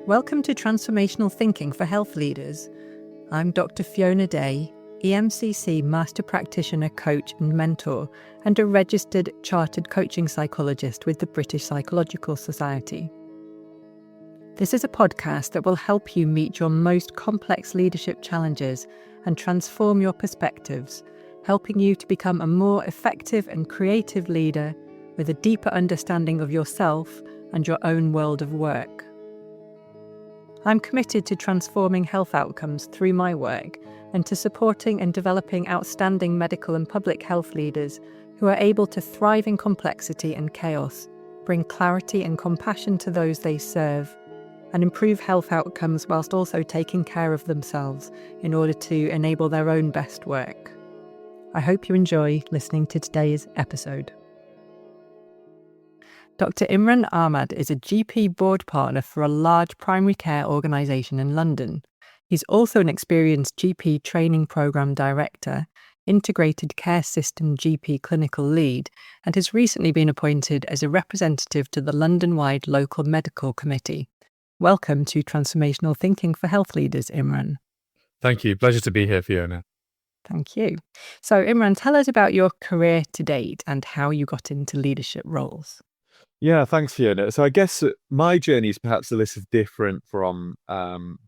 Welcome to Transformational Thinking for Health Leaders. I'm Dr. Fiona Day, EMCC Master Practitioner, Coach and Mentor, and a registered chartered coaching psychologist with the British Psychological Society. This is a podcast that will help you meet your most complex leadership challenges and transform your perspectives, helping you to become a more effective and creative leader with a deeper understanding of yourself and your own world of work. I'm committed to transforming health outcomes through my work and to supporting and developing outstanding medical and public health leaders who are able to thrive in complexity and chaos, bring clarity and compassion to those they serve, and improve health outcomes whilst also taking care of themselves in order to enable their own best work. I hope you enjoy listening to today's episode. Dr Imran Ahmad is a GP board partner for a large primary care organisation in London. He's also an experienced GP training programme director, integrated care system GP clinical lead, and has recently been appointed as a representative to the London-wide local medical committee. Welcome to Transformational Thinking for Health Leaders, Imran. Thank you. Pleasure to be here, Fiona. Thank you. So, Imran, tell us about your career to date and how you got into leadership roles. Yeah, thanks, Fiona. So I guess my journey is perhaps a little different from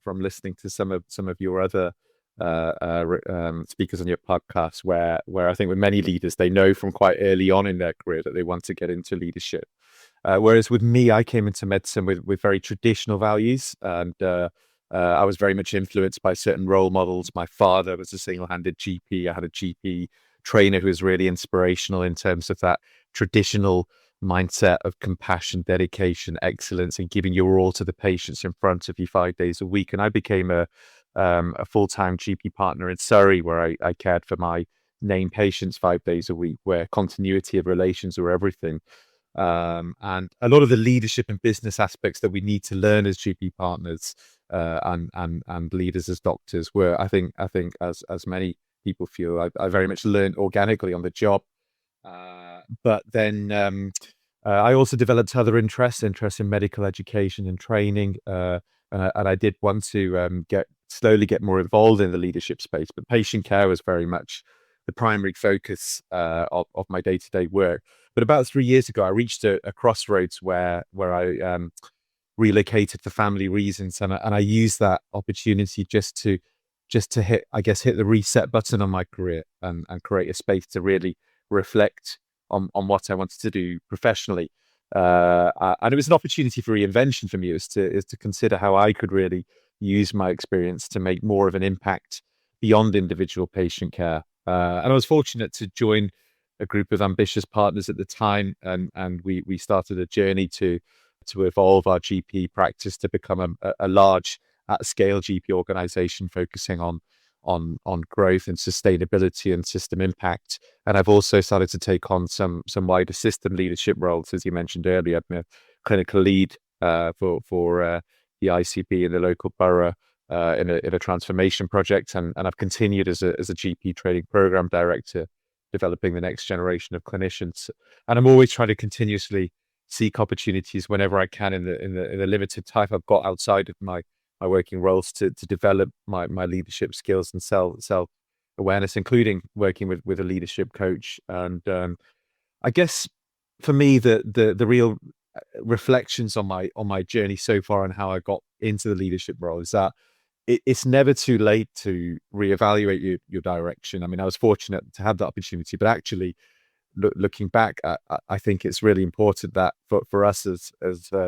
listening to some of your other speakers on your podcast, where I think with many leaders, they know from quite early on in their career that they want to get into leadership. Whereas with me, I came into medicine with very traditional values, and I was very much influenced by certain role models. My father was a single-handed GP. I had a GP trainer who was really inspirational in terms of that traditional mindset of compassion, dedication, excellence, and giving your all to the patients in front of you 5 days a week. And I became a full-time GP partner in Surrey, where I cared for my named patients 5 days a week, where continuity of relations were everything. And a lot of the leadership and business aspects that we need to learn as GP partners and leaders as doctors were, I think as many people feel, I very much learned organically on the job. But then I also developed other interests in medical education and training, and I did want to slowly get more involved in the leadership space. But patient care was very much the primary focus of my day-to-day work. But about 3 years ago, I reached a crossroads where I relocated for family reasons, and I used that opportunity just to hit the reset button on my career and create a space to really reflect on what I wanted to do professionally. And it was an opportunity for reinvention for me, is to consider how I could really use my experience to make more of an impact beyond individual patient care. And I was fortunate to join a group of ambitious partners at the time, and we started a journey to evolve our GP practice to become a large at-scale GP organization focusing on growth and sustainability and system impact. And I've also started to take on some wider system leadership roles, as you mentioned earlier. I'm a clinical lead for the ICB in the local borough in a transformation project, and I've continued as a GP training program director, developing the next generation of clinicians. And I'm always trying to continuously seek opportunities whenever I can in the limited time I've got outside of my working roles to develop my leadership skills and self awareness, including working with a leadership coach. And I guess for me, the real reflections on my journey so far and how I got into the leadership role is that it's never too late to reevaluate your direction. I mean, I was fortunate to have that opportunity, but actually looking back, I think it's really important that for us as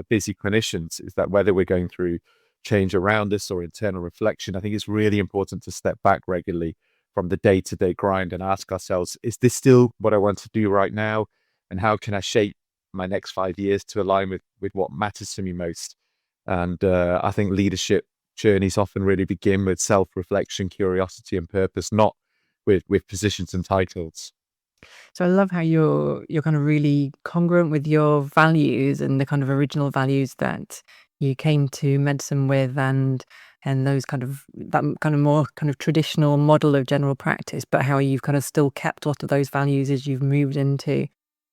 busy clinicians, is that whether we're going through change around us or internal reflection, I think it's really important to step back regularly from the day-to-day grind and ask ourselves, is this still what I want to do right now? And how can I shape my next 5 years to align with what matters to me most? And I think leadership journeys often really begin with self-reflection, curiosity, and purpose, not with positions and titles. So I love how you're kind of really congruent with your values and the kind of original values that you came to medicine with, and those kind of more kind of traditional model of general practice, but how you've kind of still kept a lot of those values as you've moved into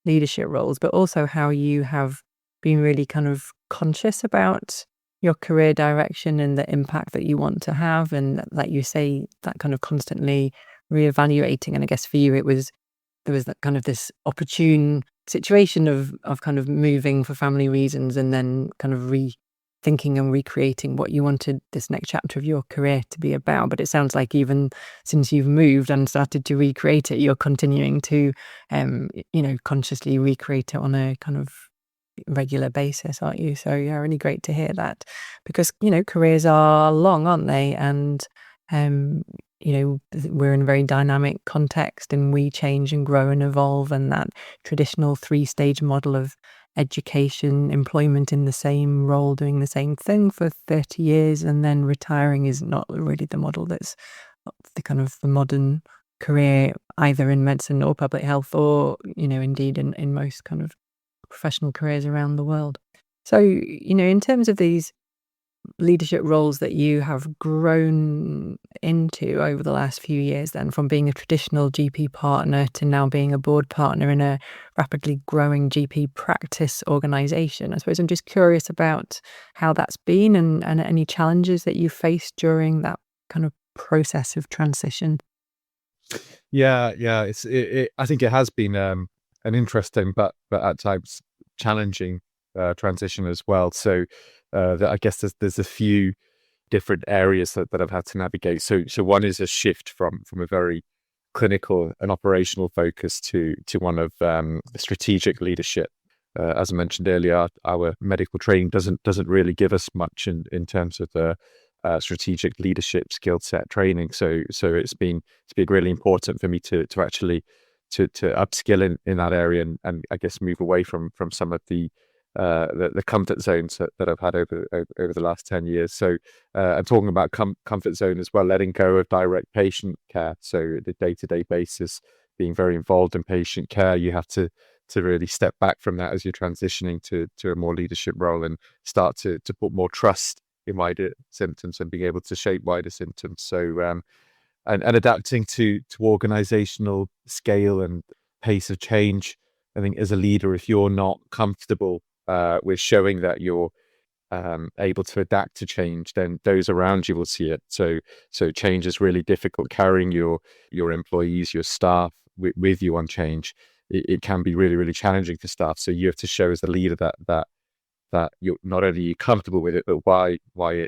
leadership roles, but also how you have been really kind of conscious about your career direction and the impact that you want to have, and like you say, that kind of constantly reevaluating. And I guess for you, there was that kind of this opportune situation of kind of moving for family reasons, and then kind of rethinking and recreating what you wanted this next chapter of your career to be about. But it sounds like even since you've moved and started to recreate it, you're continuing to, consciously recreate it on a kind of regular basis, aren't you? So yeah, really great to hear that, because careers are long, aren't they? And um, we're in a very dynamic context, and we change and grow and evolve. And that traditional three-stage model of education, employment in the same role, doing the same thing for 30 years, and then retiring is not really the model that's the kind of the modern career, either in medicine or public health, or indeed in most kind of professional careers around the world. So, in terms of these leadership roles that you have grown into over the last few years, then from being a traditional GP partner to now being a board partner in a rapidly growing GP practice organization, I suppose I'm just curious about how that's been, and any challenges that you faced during that kind of process of transition. Yeah. I think it has been an interesting but at times challenging transition as well. So I guess there's a few different areas that I've had to navigate. So one is a shift from a very clinical and operational focus to one of strategic leadership. As I mentioned earlier, our medical training doesn't really give us much in terms of the strategic leadership skill set training. So it's been really important for me to actually to upskill in that area, and I guess move away from some of the comfort zones that I've had over the last 10 years. So I'm talking about comfort zone as well, letting go of direct patient care. So the day-to-day basis, being very involved in patient care, you have to really step back from that as you're transitioning to a more leadership role, and start to put more trust in wider symptoms and being able to shape wider symptoms. So and adapting to organizational scale and pace of change. I think as a leader, if you're not comfortable with showing that you're able to adapt to change, then those around you will see it. So change is really difficult. Carrying your employees, your staff with you on change, it can be really, really challenging for staff. So you have to show as a leader that you're not only comfortable with it, but why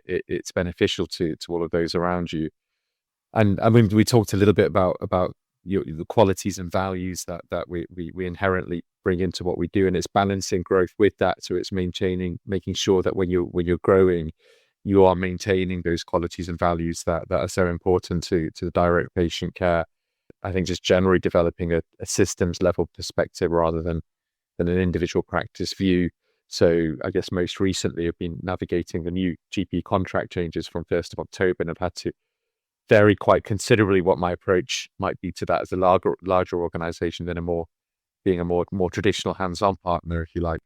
it's beneficial to all of those around you. And I mean, we talked a little bit about the qualities and values that we inherently bring into what we do, and it's balancing growth with that. So it's making sure that when you're growing, you are maintaining those qualities and values that are so important to the direct patient care. I think just generally developing a systems level perspective rather than an individual practice view. So I guess most recently I've been navigating the new GP contract changes from 1st of October, and I've had to vary quite considerably what my approach might be to that as a larger organization than being a more traditional hands-on partner, if you like.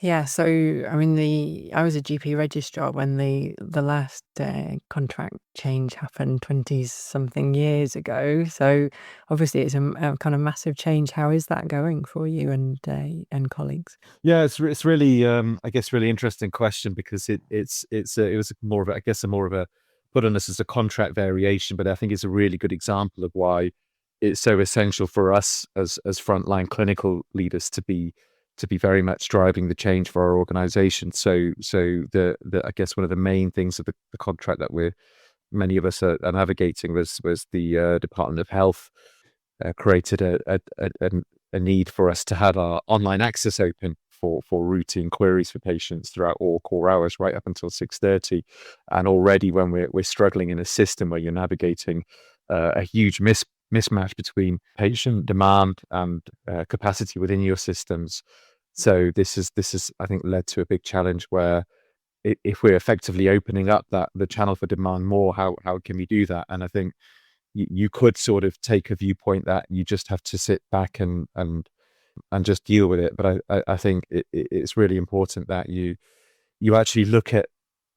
Yeah, so I mean, I was a GP registrar when the last contract change happened 20 something years ago. So obviously, it's a kind of massive change. How is that going for you and colleagues? Yeah, it's really I guess really interesting question, because it was more of a, I guess a more of a, put on this as a contract variation, but I think it's a really good example of why it's so essential for us as frontline clinical leaders to be very much driving the change for our organization. So the I guess one of the main things of the contract that many of us are navigating was the Department of Health created a need for us to have our online access open for routine queries for patients throughout all core hours, right up until 6:30. And already when we're struggling in a system where you're navigating a huge mismatch between patient demand and capacity within your systems. So this is I think led to a big challenge where if we're effectively opening up the channel for demand more, how can we do that? And I think you could sort of take a viewpoint that you just have to sit back and just deal with it. But I think it's really important that you actually look at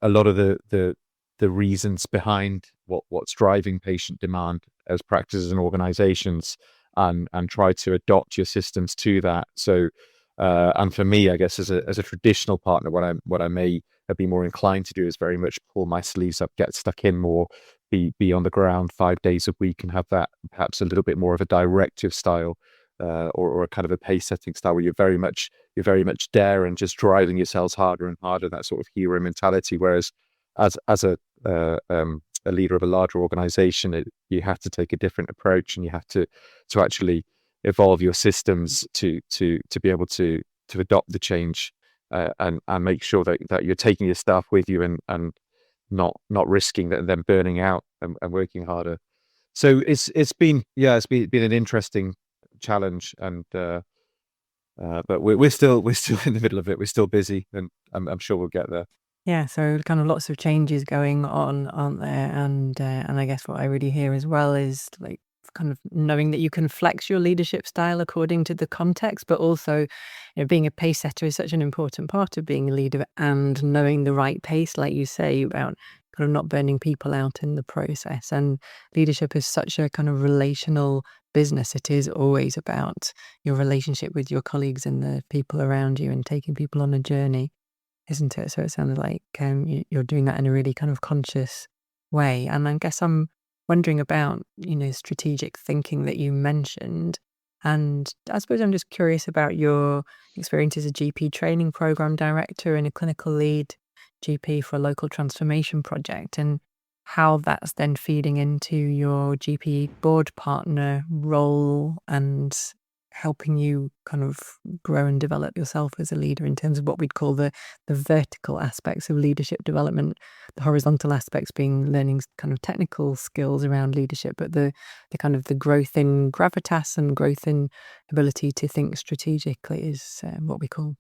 a lot of the reasons behind what's driving patient demand as practices and organizations, and try to adopt your systems to that. So And for me, I guess as a traditional partner, what I may be more inclined to do is very much pull my sleeves up, get stuck in more, be on the ground 5 days a week, and have that perhaps a little bit more of a directive style, or a kind of a pace setting style where you're very much there and just driving yourselves harder and harder, that sort of hero mentality. Whereas as a leader of a larger organization, you have to take a different approach, and you have to actually evolve your systems to be able to adopt the change, and make sure that you're taking your staff with you, and not risking them burning out, and working harder. So it's been an interesting challenge, and but we're still in the middle of it. We're still busy, and I'm sure we'll get there. Yeah, so kind of lots of changes going on, aren't there? And I guess what I really hear as well is like kind of knowing that you can flex your leadership style according to the context, but also, being a pace setter is such an important part of being a leader, and knowing the right pace, like you say, about kind of not burning people out in the process. And leadership is such a kind of relational business. It is always about your relationship with your colleagues and the people around you, and taking people on a journey, isn't it? So it sounds like you're doing that in a really kind of conscious way. And I guess I'm wondering about, strategic thinking that you mentioned. And I suppose I'm just curious about your experience as a GP training program director and a clinical lead GP for a local transformation project, and how that's then feeding into your GP board partner role and helping you kind of grow and develop yourself as a leader in terms of what we'd call the vertical aspects of leadership development, the horizontal aspects being learning kind of technical skills around leadership, but the kind of the growth in gravitas and growth in ability to think strategically is what we call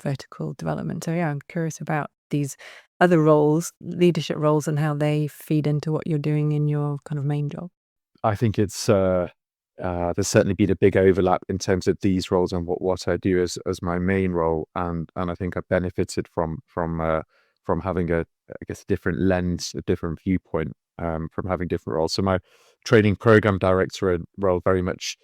vertical development. So yeah, I'm curious about these other roles, leadership roles, and how they feed into what you're doing in your kind of main job. I think it's there's certainly been a big overlap in terms of these roles and what I do as my main role, and I think I've benefited from having I guess a different lens, a different viewpoint, from having different roles. So my training program director role very much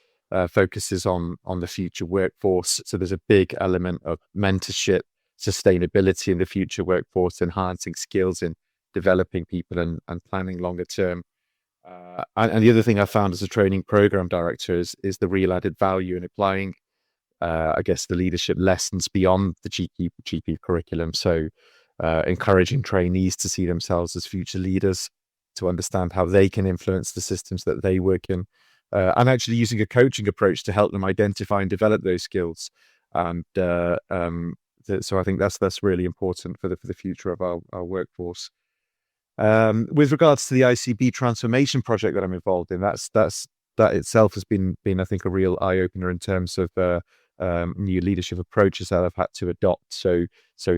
focuses on the future workforce. So there's a big element of mentorship, sustainability in the future workforce, enhancing skills in developing people, and planning longer term. And the other thing I found as a training program director is the real added value in applying, I guess, the leadership lessons beyond the GP curriculum. So, encouraging trainees to see themselves as future leaders, to understand how they can influence the systems that they work in, and actually using a coaching approach to help them identify and develop those skills. And so I think that's really important for the future of our workforce. With regards to the ICB transformation project that I'm involved in, that itself has been I think a real eye opener in terms of new leadership approaches that I've had to adopt. So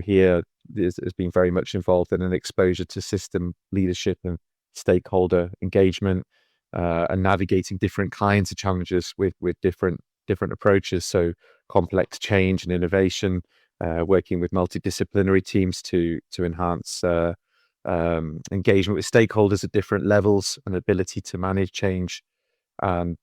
here has been very much involved in an exposure to system leadership and stakeholder engagement, and navigating different kinds of challenges with different approaches. So complex change and innovation, working with multidisciplinary teams to enhance engagement with stakeholders at different levels, and ability to manage change. And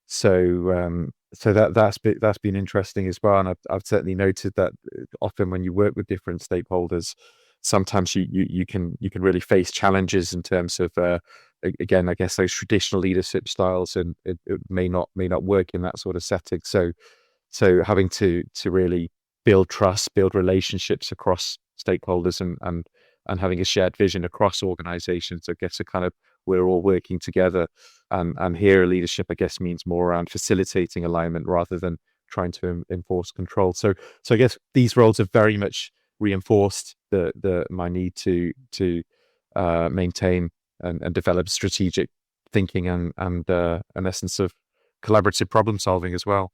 so that's been interesting as well. And I've certainly noted that often when you work with different stakeholders, sometimes you can really face challenges in terms of again, I guess those traditional leadership styles, and it may not work in that sort of setting. So having to really build trust, build relationships across stakeholders, and having a shared vision across organizations, I guess, a kind of, we're all working together. And here leadership, I guess, means more around facilitating alignment rather than trying to enforce control. So I guess these roles have very much reinforced my need to maintain and develop strategic thinking, and an essence of collaborative problem solving as well.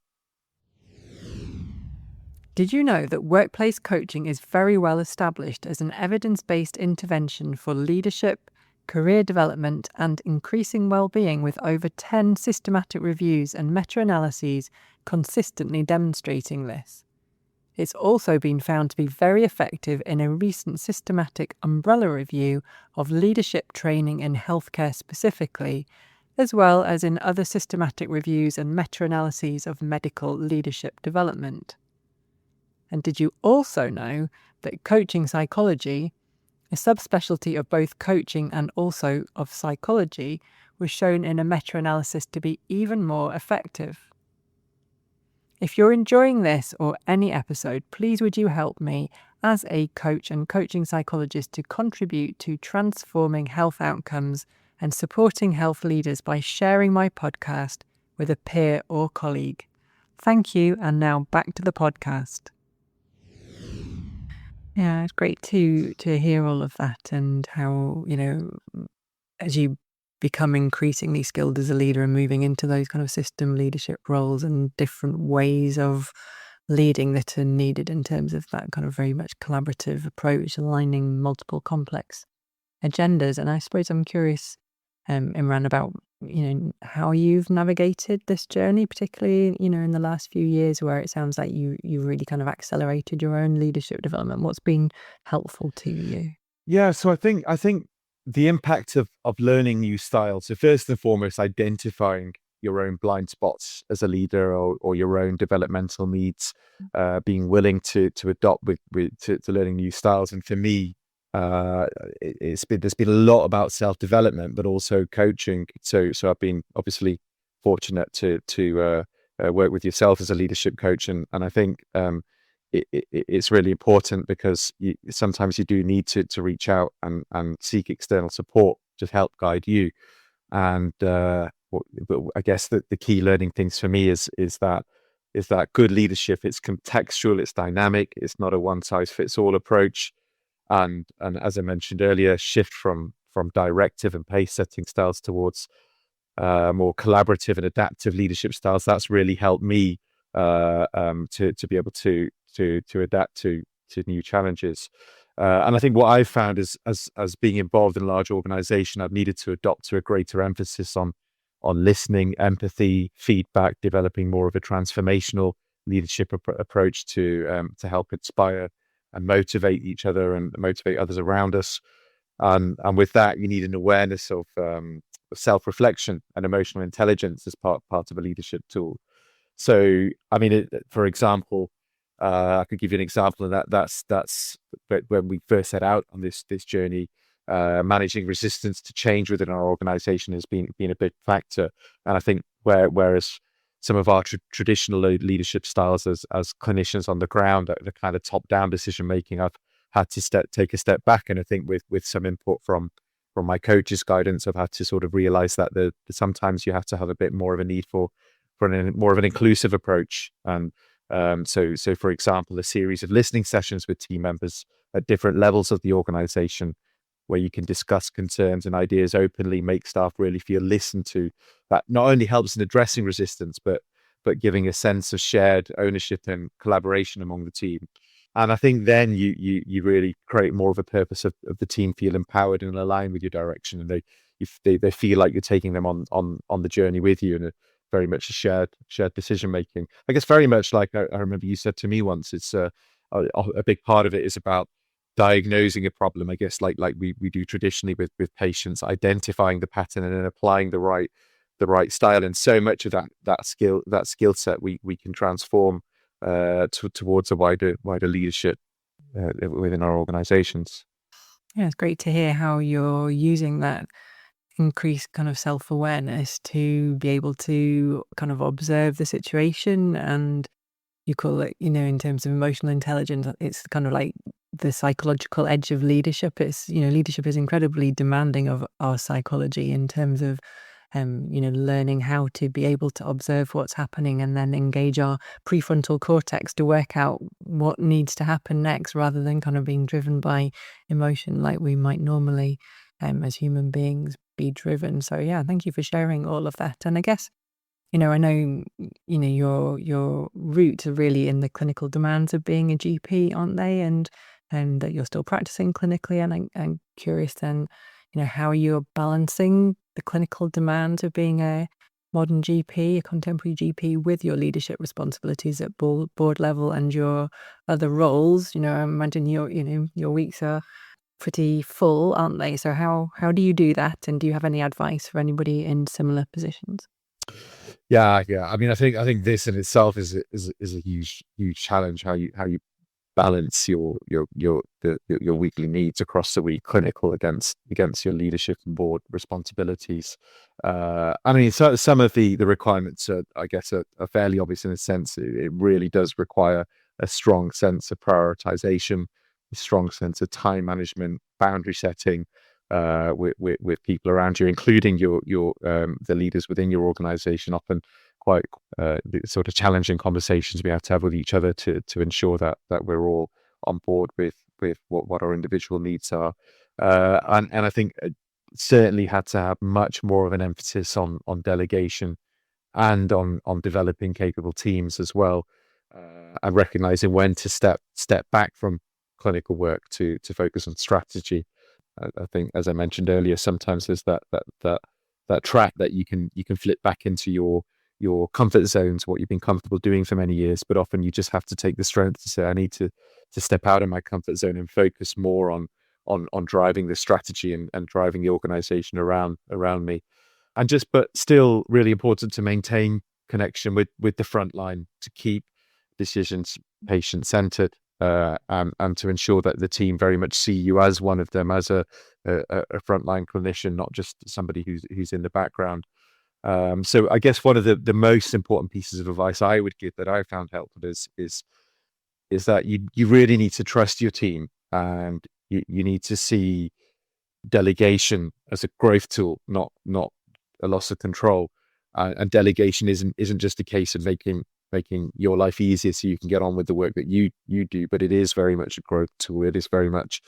Did you know that workplace coaching is very well established as an evidence-based intervention for leadership, career development, and increasing well-being, with over 10 systematic reviews and meta-analyses consistently demonstrating this? It's also been found to be very effective in a recent systematic umbrella review of leadership training in healthcare specifically, as well as in other systematic reviews and meta-analyses of medical leadership development. And did you also know that coaching psychology, a subspecialty of both coaching and also of psychology, was shown in a meta-analysis to be even more effective? If you're enjoying this or any episode, please would you help me as a coach and coaching psychologist to contribute to transforming health outcomes and supporting health leaders by sharing my podcast with a peer or colleague. Thank you, and now back to the podcast. Yeah, it's great to hear all of that and how, as you become increasingly skilled as a leader and moving into those kind of system leadership roles and different ways of leading that are needed in terms of that kind of very much collaborative approach, aligning multiple complex agendas. And I suppose I'm curious, Imran, about how you've navigated this journey, particularly in the last few years, where it sounds like you really kind of accelerated your own leadership development. What's been helpful to you? Yeah, so I think the impact of learning new styles. So first and foremost, identifying your own blind spots as a leader, or your own developmental needs, being willing to adopt to learning new styles. And for me, there's been a lot about self development, but also coaching. So I've been obviously fortunate to work with yourself as a leadership coach, and I think it's really important because sometimes you do need to reach out and seek external support to help guide you. And but I guess that the key learning things for me is that good leadership, it's contextual, it's dynamic, it's not a one size fits all approach. And as I mentioned earlier, shift from directive and pace setting styles towards more collaborative and adaptive leadership styles. That's really helped me to be able to adapt to new challenges. And I think what I've found is, as being involved in a large organization, I've needed to adopt to a greater emphasis on listening, empathy, feedback, developing more of a transformational leadership approach to help inspire and motivate each other and motivate others around us. And with that, you need an awareness of self-reflection and emotional intelligence as part of a leadership tool. So, I mean, for example, I could give you an example of that. That's when we first set out on this journey. Managing resistance to change within our organization has been a big factor. And I think whereas some of our traditional leadership styles as clinicians on the ground, the kind of top-down decision making, I've had to take a step back. And I think with some input from my coach's guidance, I've had to sort of realize that sometimes you have to have a bit more of a need for more of an inclusive approach. And so for example, a series of listening sessions with team members at different levels of the organization, where you can discuss concerns and ideas openly, make staff really feel listened to. That not only helps in addressing resistance, but giving a sense of shared ownership and collaboration among the team. And I think then you really create more of a purpose of the team feel empowered and aligned with your direction, and they feel like you're taking them on the journey with you, and very much a shared decision making. I guess very much like I remember you said to me once, it's a big part of it is about diagnosing a problem. I guess like we do traditionally with patients, identifying the pattern and then applying the right style. And so much of that skill set we can transform towards a wider leadership within our organizations. Yeah, it's great to hear how you're using that increased kind of self-awareness to be able to kind of observe the situation. And you call it, in terms of emotional intelligence, it's kind of like the psychological edge of leadership. It's, leadership is incredibly demanding of our psychology in terms of learning how to be able to observe what's happening and then engage our prefrontal cortex to work out what needs to happen next, rather than kind of being driven by emotion like we might normally, as human beings, be driven. So yeah, thank you for sharing all of that. And I guess, I know, your roots are really in the clinical demands of being a GP, aren't they? And that you're still practicing clinically. And I'm curious then, how you're balancing the clinical demands of being a modern GP, a contemporary GP, with your leadership responsibilities at board level and your other roles. I imagine your weeks are pretty full, aren't they? So how do you do that? And do you have any advice for anybody in similar positions? Yeah. I mean, I think this in itself is a huge challenge. How you balance your weekly needs across the week, clinical against your leadership and board responsibilities. I mean, so some of the requirements are, I guess, are fairly obvious in a sense. It really does require a strong sense of prioritization, a strong sense of time management, boundary setting, with people around you, including the leaders within your organization. Often quite the sort of challenging conversations we have to have with each other to ensure that we're all on board with what our individual needs are. And I think certainly had to have much more of an emphasis on delegation and on developing capable teams as well, and recognizing when to step back from clinical work to focus on strategy. I think, as I mentioned earlier, sometimes there's that track that you can flip back into your comfort zones, what you've been comfortable doing for many years, but often you just have to take the strength to say, I need to step out of my comfort zone and focus more on driving the strategy and driving the organization around me. And just, but still really important to maintain connection with the front line, to keep decisions patient centered, and to ensure that the team very much see you as one of them, as a frontline clinician, not just somebody who's in the background. So I guess one of the most important pieces of advice I would give that I found helpful is that you really need to trust your team, and you need to see delegation as a growth tool, not a loss of control. And delegation isn't just a case of making your life easier so you can get on with the work that you do, but it is very much a growth tool. It is very much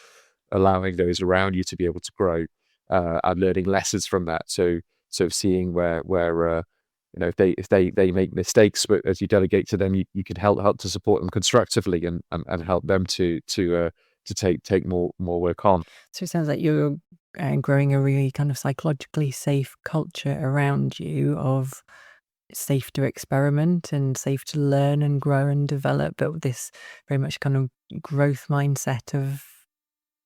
allowing those around you to be able to grow, and learning lessons from that. So seeing where if they make mistakes, but as you delegate to them, you can help to support them constructively and help them to take more work on. So it sounds like you're growing a really kind of psychologically safe culture around you, of safe to experiment and safe to learn and grow and develop, but with this very much kind of growth mindset of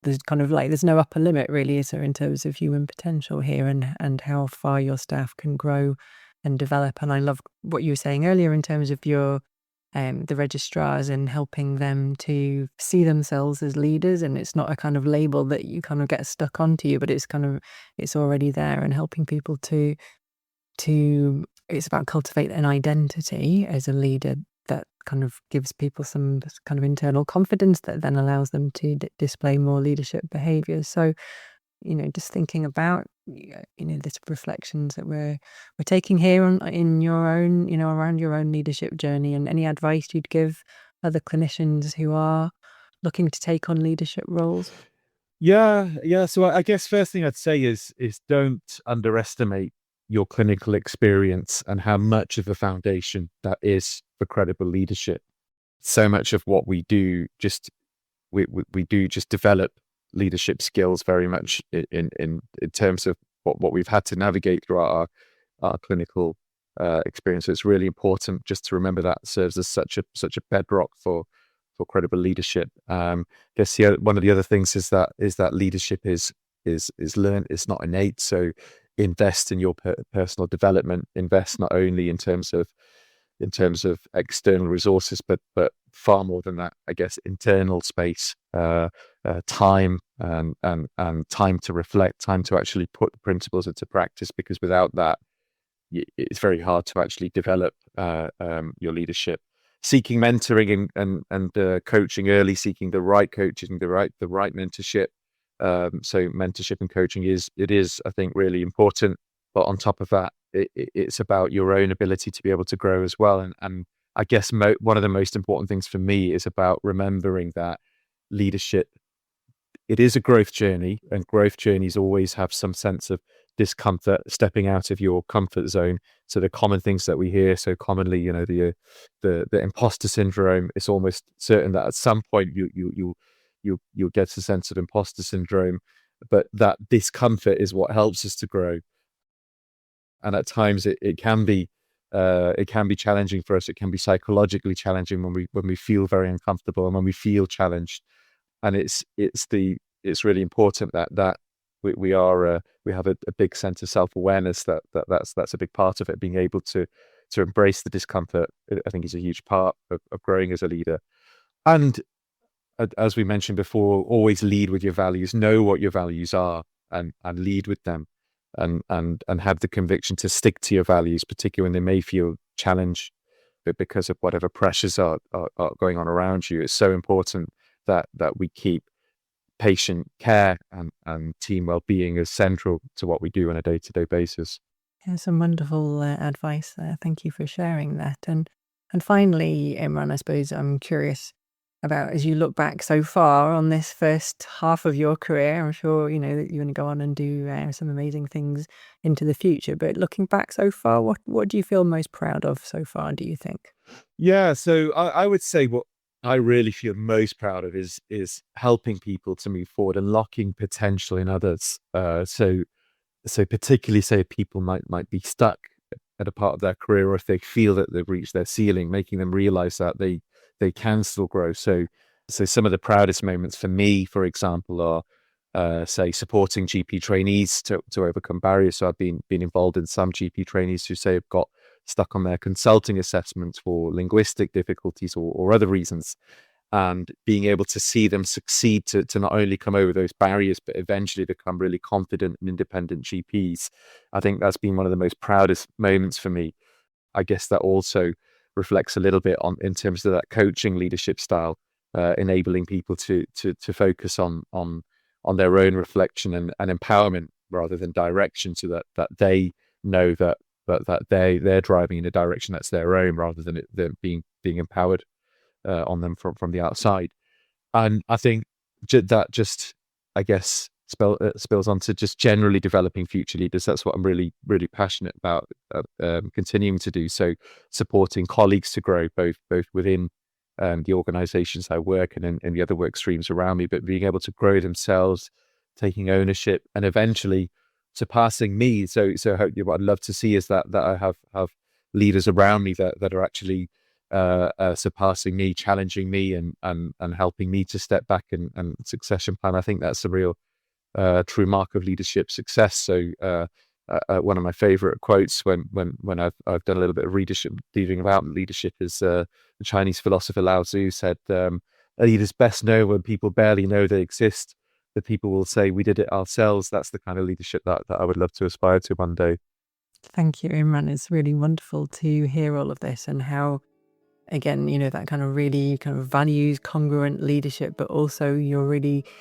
there's kind of like there's no upper limit really, is there, in terms of human potential here and how far your staff can grow and develop. And I love what you were saying earlier in terms of your the registrars and helping them to see themselves as leaders, and it's not a kind of label that you kind of get stuck onto you, but it's already there, and helping people to it's about cultivating an identity as a leader that kind of gives people some kind of internal confidence that then allows them to display more leadership behaviors. So, just thinking about, this reflections that we're taking here in your own, around your own leadership journey, and any advice you'd give other clinicians who are looking to take on leadership roles. Yeah. So I guess first thing I'd say is don't underestimate your clinical experience and how much of a foundation that is for credible leadership. So much of what we do we do just develop leadership skills very much in terms of what we've had to navigate throughout our clinical experience. So it's really important just to remember that serves as such a bedrock for credible leadership. I guess one of the other things is that leadership is learned. It's not innate. So invest in your personal development. Invest not only in terms of external resources, but far more than that. I guess internal space, time, and time to reflect, time to actually put the principles into practice. Because without that, it's very hard to actually develop your leadership. Seeking mentoring and coaching early, seeking the right coaching, the right mentorship. So mentorship and coaching is I think really important. But on top of that, it's about your own ability to be able to grow as well. And I guess one of the most important things for me is about remembering that leadership, it is a growth journey, and growth journeys always have some sense of discomfort, stepping out of your comfort zone. So the common things that we hear so commonly, the imposter syndrome, it's almost certain that at some point you'll get a sense of imposter syndrome, but that discomfort is what helps us to grow. And at times it can be challenging for us. It can be psychologically challenging when we feel very uncomfortable and when we feel challenged. And it's really important that we have a big sense of self-awareness that's a big part of it. Being able to embrace the discomfort, I think, is a huge part of growing as a leader. And as we mentioned before, always lead with your values, know what your values are, and lead with them, and have the conviction to stick to your values, particularly when they may feel challenged, but because of whatever pressures are going on around you. It's so important that we keep patient care and team well-being as central to what we do on a day-to-day basis. Yeah, some wonderful advice there. Thank you for sharing that. And finally, Imran, I suppose I'm curious about, as you look back so far on this first half of your career, I'm sure you know that you're going to go on and do some amazing things into the future. But looking back so far, what do you feel most proud of so far, do you think? Yeah, so I would say what I really feel most proud of is helping people to move forward, unlocking potential in others. So particularly say people might be stuck at a part of their career, or if they feel that they've reached their ceiling, making them realize that they can still grow. So some of the proudest moments for me, for example, are say supporting GP trainees to overcome barriers. So I've been involved in some GP trainees who say have got stuck on their consulting assessments for linguistic difficulties or other reasons, and being able to see them succeed to not only come over those barriers, but eventually become really confident and independent GPs. I think that's been one of the most proudest moments for me. I guess that also reflects a little bit on in terms of that coaching leadership style, enabling people to focus on their own reflection and empowerment rather than direction, so that they know that they're driving in a direction that's their own, rather than them being empowered on them from the outside. And I think that just, I guess, spills onto just generally developing future leaders. That's what I'm really, really passionate about continuing to do. So supporting colleagues to grow, both within the organizations I work in and the other work streams around me, but being able to grow themselves, taking ownership, and eventually surpassing me. So what I'd love to see is that I have leaders around me that are actually surpassing me, challenging me, and helping me to step back and succession plan. I think that's a real true mark of leadership success. So one of my favorite quotes when I've done a little bit of reading about leadership is the Chinese philosopher Lao Tzu said, leaders best know when people barely know they exist. The people will say, we did it ourselves. That's the kind of leadership that I would love to aspire to one day. Thank you, Imran. It's really wonderful to hear all of this and how, again, you know, that kind of really kind of values congruent leadership, but also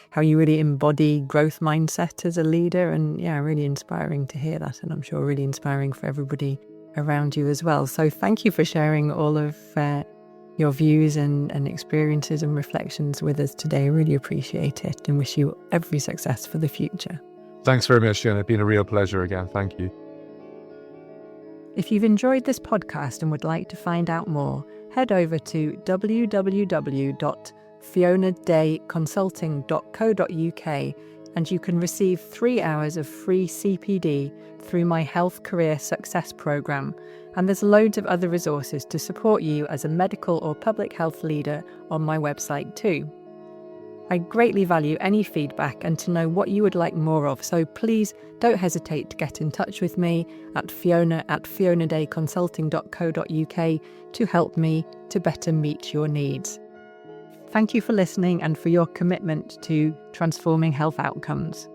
how you really embody growth mindset as a leader. And yeah, really inspiring to hear that. And I'm sure really inspiring for everybody around you as well. So thank you for sharing all of your views and experiences and reflections with us today. I really appreciate it and wish you every success for the future. Thanks very much, Fiona. It's been a real pleasure again. Thank you. If you've enjoyed this podcast and would like to find out more, head over to www.fionadayconsulting.co.uk and you can receive 3 hours of free CPD through my Health Career Success Programme. And there's loads of other resources to support you as a medical or public health leader on my website too. I greatly value any feedback and to know what you would like more of, so please don't hesitate to get in touch with me at fiona@fionadayconsulting.co.uk to help me to better meet your needs. Thank you for listening and for your commitment to transforming health outcomes.